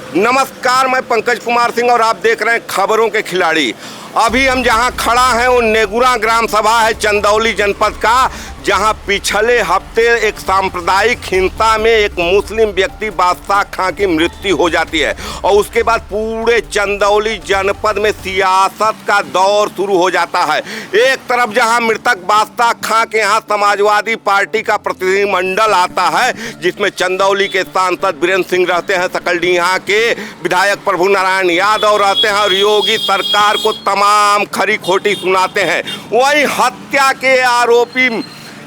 नमस्कार, मैं पंकज कुमार सिंह और आप देख रहे हैं खबरों के खिलाड़ी। अभी हम जहां खड़ा हैं वो नेगुरा ग्राम सभा है चंदौली जनपद का, जहां पिछले हफ्ते एक सांप्रदायिक हिंसा में एक मुस्लिम व्यक्ति बादशाह खां की मृत्यु हो जाती है और उसके बाद पूरे चंदौली जनपद में सियासत का दौर शुरू हो जाता है। एक तरफ जहां मृतक बादशाह खां के यहाँ समाजवादी पार्टी का प्रतिनिधिमंडल आता है, जिसमें चंदौली के सांसद वीरेंद्र सिंह रहते हैं, सकलडीहा के विधायक प्रभु नारायण यादव रहते हैं और योगी सरकार को तमाम खरी खोटी सुनाते हैं। वहीं हत्या के आरोपी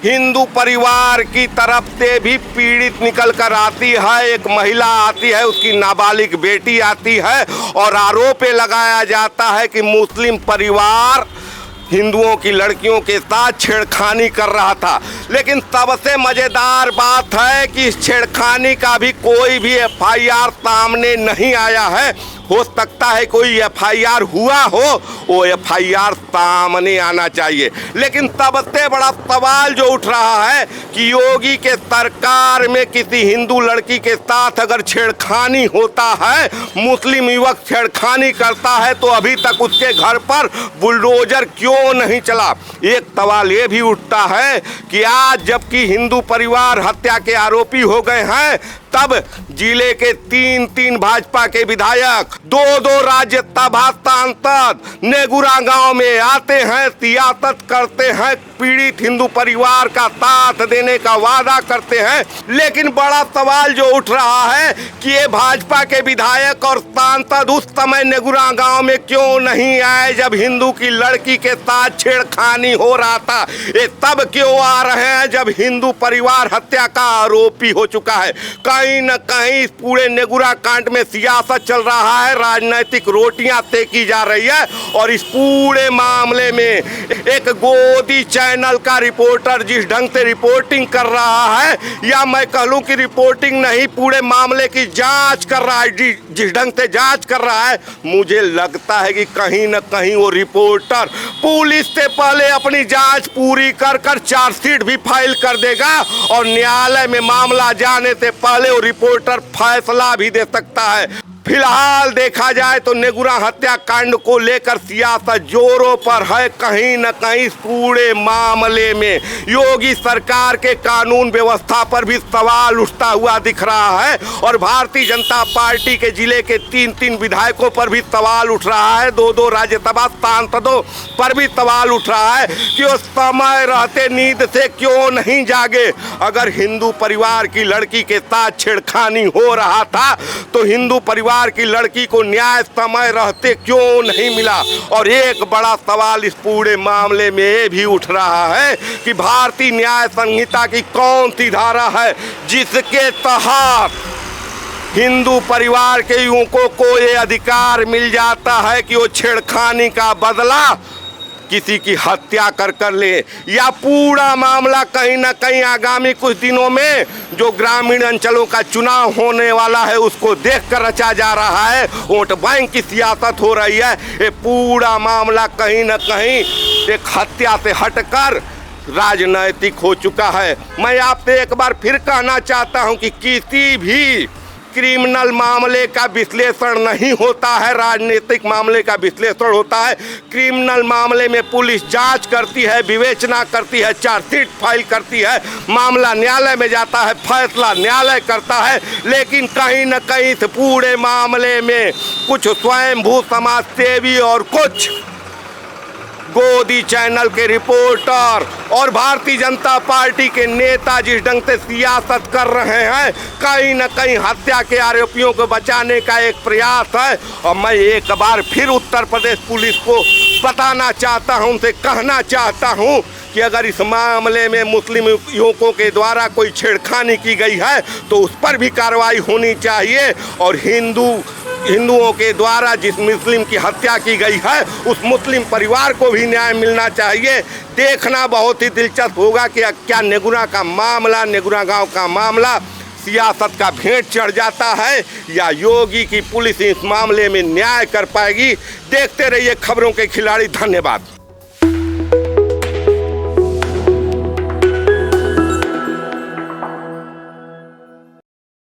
हिंदू परिवार की तरफ से भी पीड़ित निकल कर आती है। एक महिला आती है, उसकी नाबालिग बेटी आती है और आरोप लगाया जाता है कि मुस्लिम परिवार हिंदुओं की लड़कियों के साथ छेड़खानी कर रहा था। लेकिन सबसे मज़ेदार बात है कि इस छेड़खानी का भी कोई भी एफआईआर सामने नहीं आया है। हो सकता है कोई एफआईआर हुआ हो, वो एफआईआर सामने आना चाहिए। लेकिन सबसे बड़ा सवाल जो उठ रहा है कि योगी के सरकार में किसी हिंदू लड़की के साथ अगर छेड़खानी होता है, मुस्लिम युवक छेड़खानी करता है, तो अभी तक उसके घर पर बुलडोजर क्यों नहीं चला। एक सवाल ये भी उठता है कि आज जबकि हिंदू परिवार हत्या के आरोपी हो गए हैं, तब जिले के तीन भाजपा के विधायक, दो राज्यसभा सांसद नेगुरा गांव में आते हैं, सियासत करते हैं, पीड़ित हिंदू परिवार का साथ देने का वादा करते हैं। लेकिन बड़ा सवाल जो उठ रहा है कि ये भाजपा के विधायक और सांसद उस समय नेगुरा गांव में क्यों नहीं आए जब हिंदू की लड़की के साथ छेड़खानी हो रहा था। ये तब क्यों आ रहे हैं जब हिंदू परिवार हत्या का आरोपी हो चुका है। कहीं न कहीं इस पूरे नेगुरा कांड में सियासत चल रहा है, राजनीतिक रोटियां सेकी जा रही है। और इस पूरे मामले में एक गोदी चैनल का रिपोर्टर जिस ढंग से रिपोर्टिंग कर रहा है, या मैं कह लूं कि रिपोर्टिंग नहीं, पूरे मामले की जांच कर रहा है, जिस ढंग से जांच कर रहा है, मुझे लगता है कि कहीं न कहीं वो रिपोर्टर पुलिस से पहले अपनी जांच पूरी कर चार्जशीट भी फाइल कर देगा और न्यायालय में मामला जाने से पहले वो रिपोर्टर फैसला भी दे सकता है। फिलहाल देखा जाए तो नेगुरा हत्याकांड को लेकर सियासत जोरों पर है। कहीं न कहीं पूरे मामले में योगी सरकार के कानून व्यवस्था पर भी सवाल उठता हुआ दिख रहा है और भारतीय जनता पार्टी के जिले के तीन विधायकों पर भी सवाल उठ रहा है, दो राज्यसभा सांसदों पर भी सवाल उठ रहा है कि वो समय रहते नींद से क्यों नहीं जागे। अगर हिंदू परिवार की लड़की के साथ छेड़खानी हो रहा था तो हिंदू परिवार की लड़की को न्याय समय रहते क्यों नहीं मिला। और एक बड़ा सवाल इस पूरे मामले में ये भी उठ रहा है कि भारतीय न्याय संहिता की कौन सी धारा है जिसके तहत हिंदू परिवार के युवकों को ये अधिकार मिल जाता है कि वो छेड़खानी का बदला किसी की हत्या कर ले। या पूरा मामला कहीं ना कहीं आगामी कुछ दिनों में जो ग्रामीण अंचलों का चुनाव होने वाला है उसको देखकर रचा जा रहा है, वोट बैंक की सियासत हो रही है। ये पूरा मामला कहीं ना कहीं एक हत्या से हटकर राजनैतिक हो चुका है। मैं आपसे एक बार फिर कहना चाहता हूं कि किसी भी क्रिमिनल मामले का विश्लेषण नहीं होता है, राजनीतिक मामले का विश्लेषण होता है। क्रिमिनल मामले में पुलिस जांच करती है, विवेचना करती है, चार्जशीट फाइल करती है, मामला न्यायालय में जाता है, फैसला न्यायालय करता है। लेकिन कहीं न कहीं इस पूरे मामले में कुछ स्वयंभू समाजसेवी और कुछ गोदी चैनल के रिपोर्टर और भारतीय जनता पार्टी के नेता जिस ढंग से सियासत कर रहे हैं, कहीं न कहीं हत्या के आरोपियों को बचाने का एक प्रयास है। और मैं एक बार फिर उत्तर प्रदेश पुलिस को बताना चाहता हूं, उनसे कहना चाहता हूं कि अगर इस मामले में मुस्लिम युवकों के द्वारा कोई छेड़खानी की गई है तो उस पर भी कार्रवाई होनी चाहिए और हिंदुओं के द्वारा जिस मुस्लिम की हत्या की गई है उस मुस्लिम परिवार को भी न्याय मिलना चाहिए। देखना बहुत ही दिलचस्प होगा कि क्या नेगुरा का मामला, नेगुरा गांव का मामला सियासत का भेंट चढ़ जाता है या योगी की पुलिस इस मामले में न्याय कर पाएगी। देखते रहिए खबरों के खिलाड़ी। धन्यवाद।